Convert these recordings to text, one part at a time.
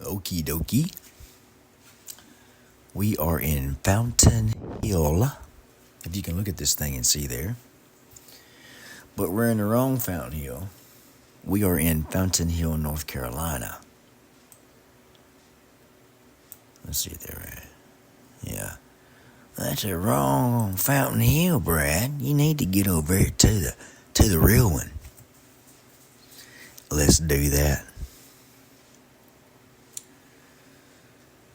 Okie dokie. We are in Fountain Hill. If you can look at this thing and see there. But we're in the wrong Fountain Hill. We are in Fountain Hill, North Carolina. Let's see it there, right? Yeah. That's the wrong Fountain Hill, Brad. You need to get over here to the real one. Let's do that.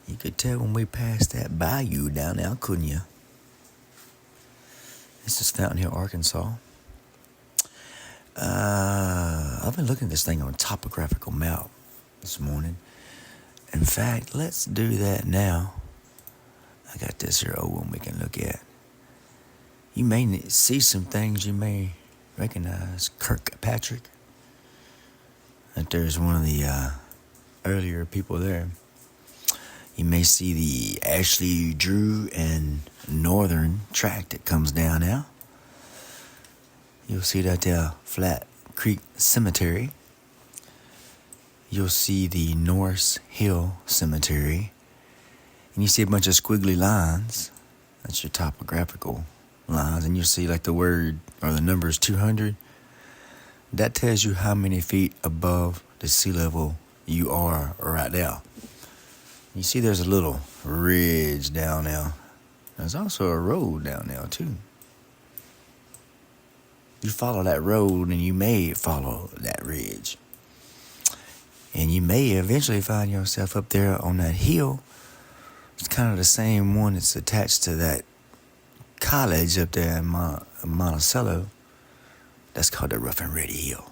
You could tell when we passed that bayou down there, couldn't you? This is Fountain Hill, Arkansas. I've been looking at this thing on Topographical map this morning. In fact, let's do that now. I got this here old one we can look at. You may see some things you may recognize. Kirkpatrick. That there's one of the earlier people there. You may see the Ashley Drew and Northern tract that comes down now. You'll see that there Flat Creek Cemetery. You'll see the Norse Hill Cemetery. And you see a bunch of squiggly lines. That's your topographical lines. And you'll see like the word or the numbers 200. That tells you how many feet above the sea level you are right now. You see there's a little ridge down there. There's also a road down there too. You follow that road and you may follow that ridge. And you may eventually find yourself up there on that hill. It's kind of the same one that's attached to that college up there in Monticello. That's called the Rough and Ready Hill.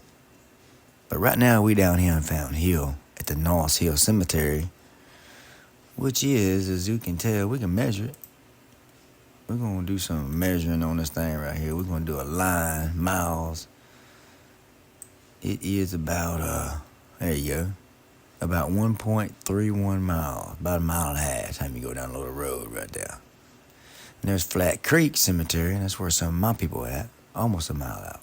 But right now we down here in Fountain Hill at the North Hill Cemetery, which is, as you can tell, we can measure it. We're going to do some measuring on this thing right here. We're going to do a line, miles. It is about, there you go, about 1.31 miles, about a mile and a half time you go down a little road right there. And there's Flat Creek Cemetery, and that's where some of my people are at, almost a mile out.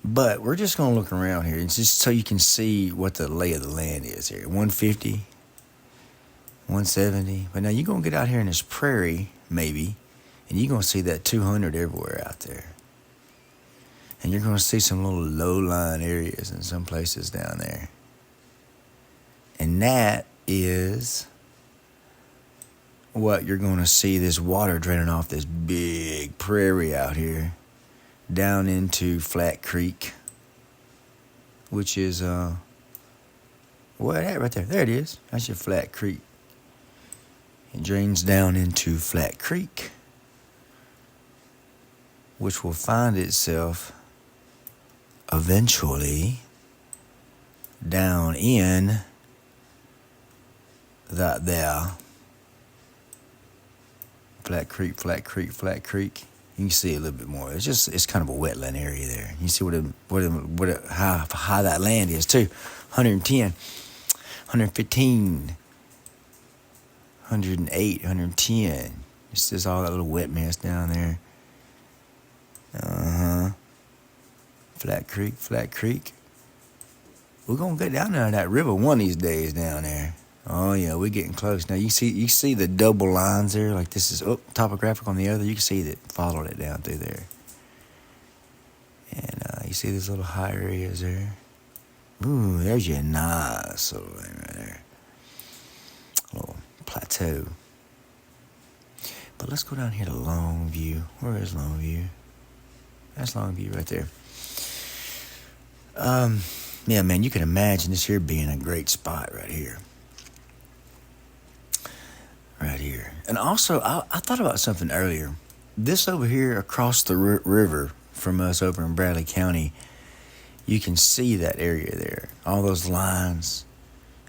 But we're just going to look around here, just so you can see what the lay of the land is here. 150, 170. But now you're going to get out here in this prairie, maybe, and you're going to see that 200 everywhere out there. And you're going to see some little low-lying areas in some places down there. And that is what you're going to see, this water draining off this big prairie out here down into Flat Creek, which is, that right there. There it is. That's your Flat Creek. It drains down into Flat Creek, which will find itself eventually down in that there. Flat Creek, Flat Creek, Flat Creek. You can see a little bit more. It's kind of a wetland area there. You see how high that land is too. 110, 115, 108, 110. It's just all that little wet mess down there. Flat Creek, Flat Creek. We're gonna get down there in that river one of these days down there. Oh yeah, we're getting close. Now you see the double lines there, like this is topographical on the other. You can see that followed it down through there. And you see these little high areas there. Ooh, there's your nice little thing right there. Little plateau. But let's go down here to Longview. Where is Longview? That's Longview right there. Yeah, man, you can imagine this here being a great spot right here. Right here. And also, I thought about something earlier. This over here across the river from us over in Bradley County, you can see that area there. All those lines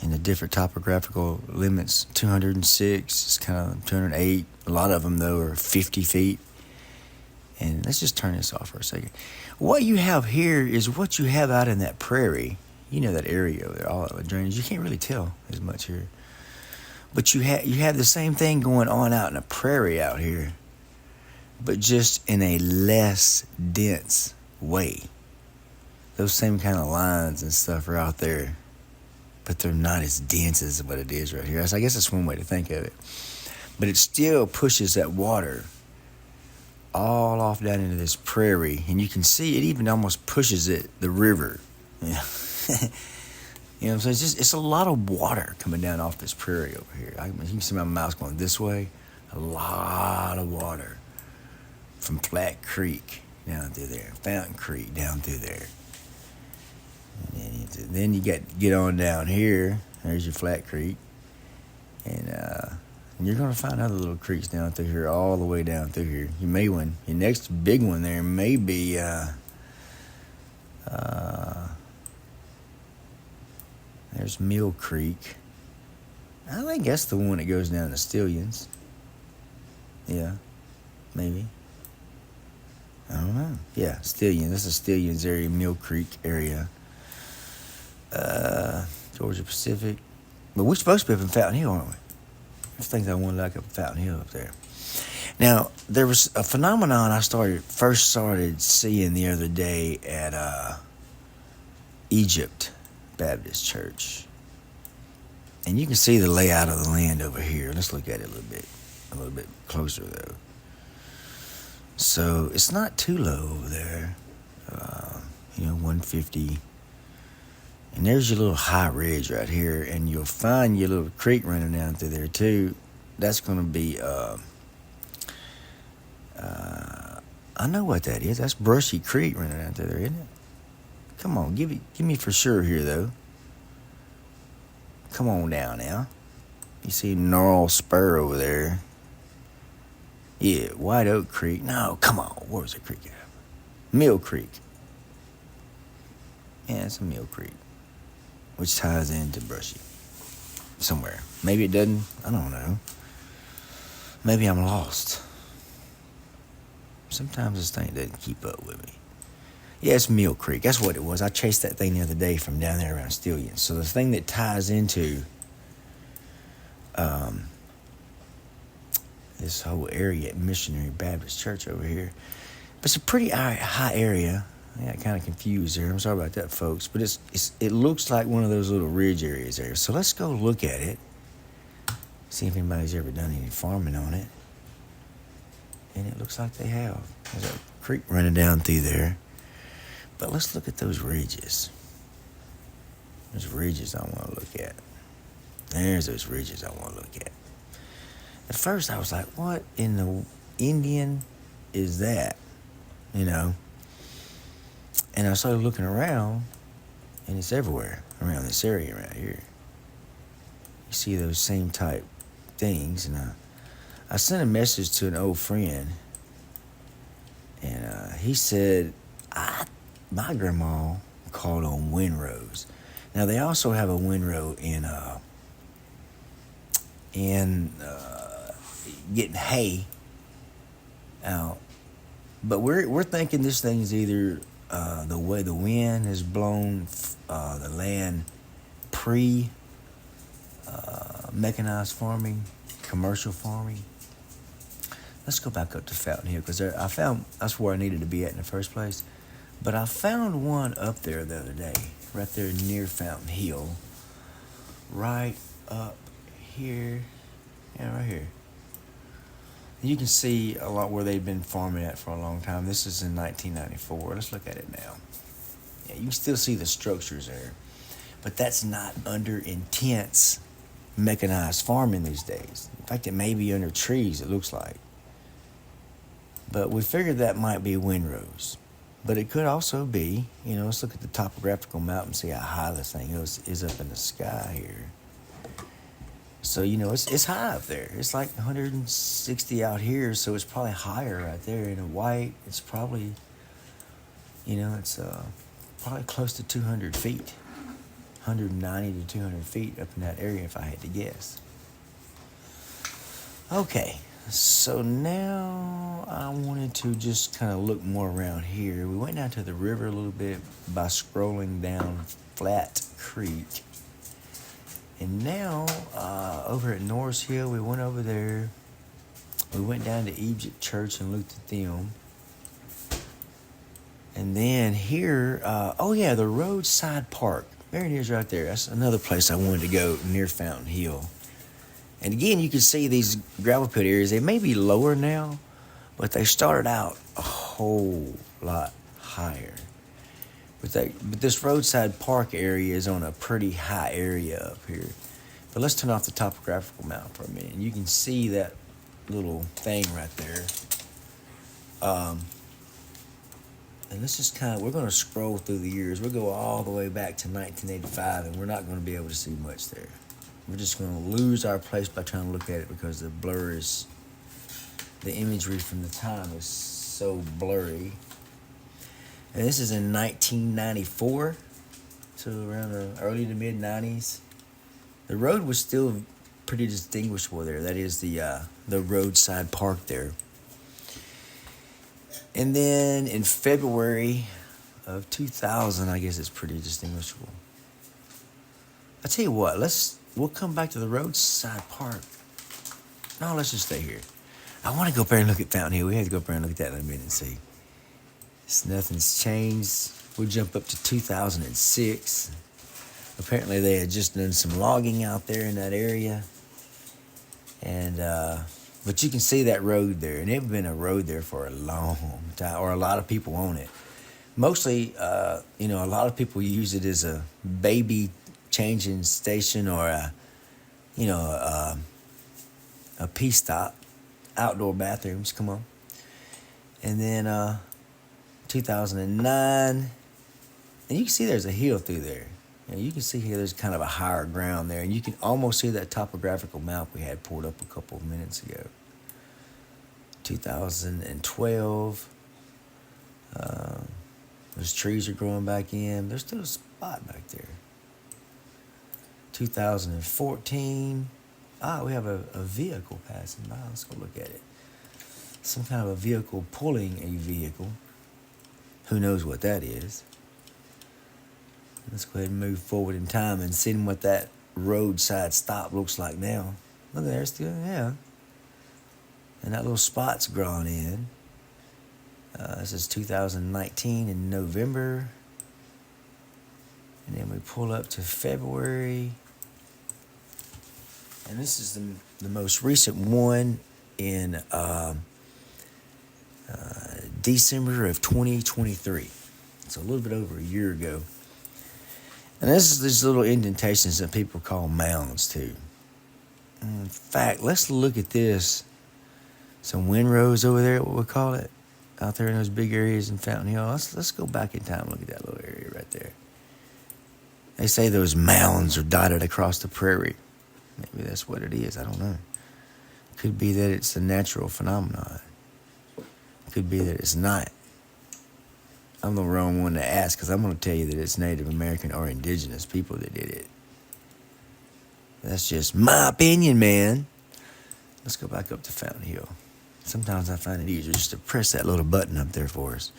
and the different topographical limits. 206, it's kind of 208. A lot of them, though, are 50 feet. And let's just turn this off for a second. What you have here is what you have out in that prairie. You know that area over there, all that drainage. You can't really tell as much here. But you have the same thing going on out in the prairie out here, but just in a less dense way. Those same kind of lines and stuff are out there. but they're not as dense as what it is right here. So I guess that's one way to think of it. But it still pushes that water all off down into this prairie, and you can see it even almost pushes the river. Yeah. You know, so it's a lot of water coming down off this prairie over here. You can see my mouse going this way. A lot of water from Flat Creek down through there, Fountain Creek down through there. And then you get on down here. There's your Flat Creek, and you're gonna find other little creeks down through here, all the way down through here. Your next big one there may be there's Mill Creek. I think that's the one that goes down to Stillions. Yeah, maybe. I don't know. Yeah, Stillions. That's the Stillions area, Mill Creek area. Georgia Pacific. But we're supposed to be up in Fountain Hill, aren't we? There's things I want to like up in Fountain Hill up there. Now, there was a phenomenon I first started seeing the other day at Egypt Baptist Church. And you can see the layout of the land over here. Let's look at it a little bit closer though. So it's not too low over there. 150. And there's your little high ridge right here, and you'll find your little creek running down through there too. That's going to be I know what that is. That's Brushy Creek running down through there, isn't it? Come on, give me for sure here though. Come on down now. You see Gnarl Spur over there. Yeah, White Oak Creek. No, come on. Where was the creek at? Mill Creek. Yeah, it's a Mill Creek, which ties into Brushy somewhere. Maybe it doesn't. I don't know. Maybe I'm lost. Sometimes this thing doesn't keep up with me. Yeah, it's Mill Creek. That's what it was. I chased that thing the other day from down there around Stillions. So the thing that ties into this whole area at Missionary Baptist Church over here. But it's a pretty high area. I got kind of confused there. I'm sorry about that, folks. But it looks like one of those little ridge areas there. So let's go look at it. See if anybody's ever done any farming on it. And it looks like they have. There's a creek running down through there. But let's look at those ridges. Those ridges I want to look at. There's those ridges I want to look at. At first I was like, what in the Indian is that? You know? And I started looking around, and it's everywhere around this area right here. You see those same type things, and I sent a message to an old friend, and he said, my grandma called on windrows. Now they also have a windrow in getting hay out, but we're thinking this thing is either the way the wind has blown the land mechanized farming, commercial farming. Let's go back up to Fountain Hill, because I found that's where I needed to be at in the first place. But I found one up there the other day, right there near Fountain Hill, right up here, right here. You can see a lot where they've been farming at for a long time. This is in 1994. Let's look at it now. Yeah, you can still see the structures there, but that's not under intense mechanized farming these days. In fact, it may be under trees, it looks like. But we figured that might be windrows. But it could also be, let's look at the topographical map and see how high this thing is up in the sky here. So, it's high up there. It's like 160 out here, so it's probably higher right there. In a white, it's probably, it's probably close to 200 feet. 190 to 200 feet up in that area, if I had to guess. Okay, so now I wanted to just kind of look more around here. We went down to the river a little bit by scrolling down Flat Creek. And now, over at Norris Hill, we went over there. We went down to Egypt Church and looked at them. And then here, the Roadside Park. There it is right there. That's another place I wanted to go near Fountain Hill. And again, you can see these gravel pit areas. They may be lower now, but they started out a whole lot higher. But this roadside park area is on a pretty high area up here. But let's turn off the topographical map for a minute. And you can see that little thing right there. And let's just we're going to scroll through the years. We'll go all the way back to 1985, and we're not going to be able to see much there. We're just going to lose our place by trying to look at it because the imagery from the time is so blurry. And this is in 1994, so around the early to mid 90s. The road was still pretty distinguishable there. That is the roadside park there. And then in February of 2000, I guess it's pretty distinguishable. I tell you what, we'll come back to the roadside park. No, let's just stay here. I want to go up there and look at Fountain Hill. We have to go up there and look at that in a minute and see. Nothing's changed. We'll jump up to 2006. Apparently they had just done some logging out there in that area. And, but you can see that road there. And it's been a road there for a long time, or a lot of people own it. Mostly, a lot of people use it as a baby changing station or a pee stop. Outdoor bathrooms, come on. And then 2009, and you can see there's a hill through there. And you can see here there's kind of a higher ground there, and you can almost see that topographical map we had pulled up a couple of minutes ago. 2012, those trees are growing back in. There's still a spot back there. 2014, we have a vehicle passing by. Let's go look at it. Some kind of a vehicle pulling a vehicle. Who knows what that is? Let's go ahead and move forward in time and see what that roadside stop looks like now. Look there, still, yeah. And that little spot's growing in. This is 2019 in November. And then we pull up to February. And this is the most recent one in December of 2023. It's a little bit over a year ago. And this is these little indentations that people call mounds too. In fact, let's look at this. Some windrows over there, what we call it, out there in those big areas in Fountain Hill. Let's go back in time and look at that little area right there. They say those mounds are dotted across the prairie. Maybe that's what it is. I don't know. Could be that it's a natural phenomenon. Could be that it's not. I'm the wrong one to ask because I'm going to tell you that it's Native American or Indigenous people that did it. That's just my opinion, man. Let's go back up to Fountain Hill. Sometimes I find it easier just to press that little button up there for us.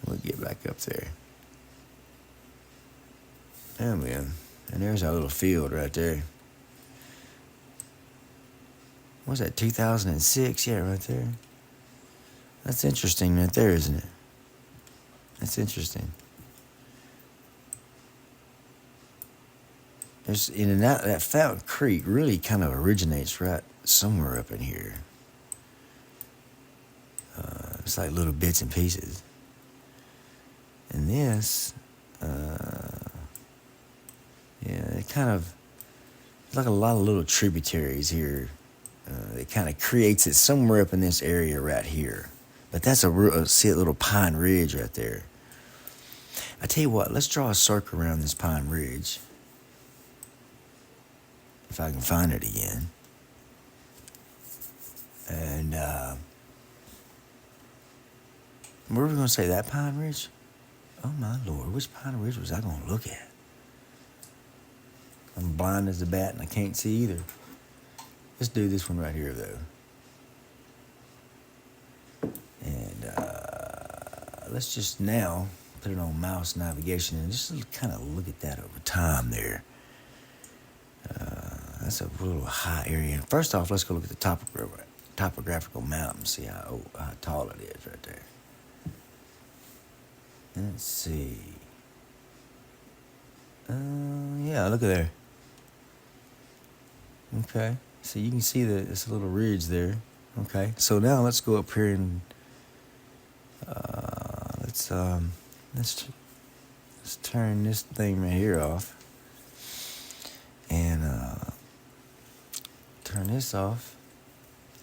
We'll get back up there. Oh, man. And there's our little field right there. What's that, 2006? Yeah, right there. That's interesting right there, isn't it? That's interesting. There's that Fountain Creek really kind of originates right somewhere up in here. It's like little bits and pieces. And this, it kind of, it's like a lot of little tributaries here. It kind of creates it somewhere up in this area right here. But that's see a little pine ridge right there. I tell you what, let's draw a circle around this pine ridge. If I can find it again. And, what were we going to say, that pine ridge? Oh my Lord, which pine ridge was I going to look at? I'm blind as a bat and I can't see either. Let's do this one right here, though. And let's just now put it on mouse navigation and just kind of look at that over time there. That's a little high area. First off, let's go look at the topographical map and see how tall it is right there. Let's see. Yeah, look at there. Okay, so you can see that it's a little ridge there. Okay, so now let's go up here and let's turn this thing right here off and turn this off.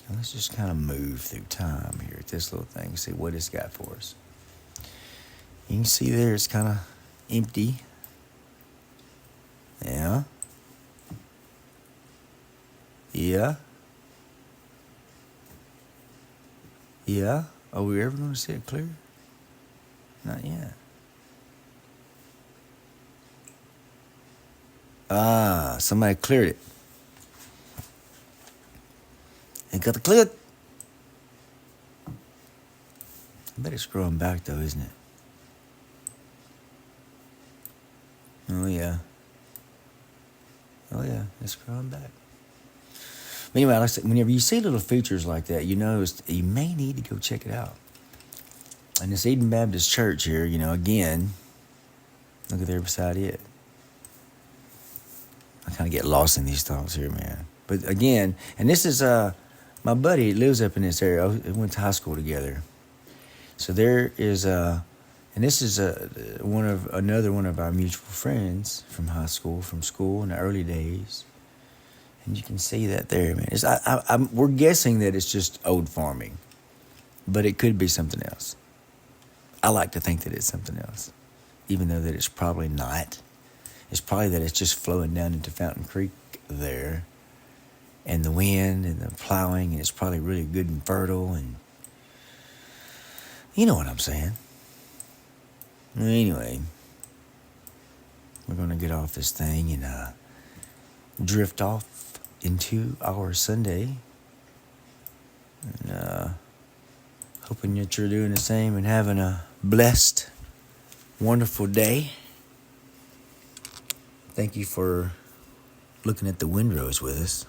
And let's just kind of move through time here at this little thing, see what it's got for us. You can see there it's kind of empty. Yeah. Yeah. Yeah. Are we ever going to see it clear? Not yet. Ah, somebody cleared it. It got the clear. I bet it's growing back though, isn't it? Oh yeah. Oh yeah, it's growing back. But anyway, like I said, whenever you see little features like that, you know you may need to go check it out. And this Eden Baptist Church here, again, look at there beside it. I kind of get lost in these thoughts here, man. But again, and this is my buddy lives up in this area. We went to high school together. So there is and this is another one of our mutual friends from high school, from school in the early days. And you can see that there, man. We're guessing that it's just old farming, but it could be something else. I like to think that it's something else, even though that it's probably not. It's probably that it's just flowing down into Fountain Creek there, and the wind and the plowing, and it's probably really good and fertile, and you know what I'm saying. Anyway, we're going to get off this thing and drift off into our Sunday. And hoping that you're doing the same and having a blessed, wonderful day. Thank you for looking at the windrows with us.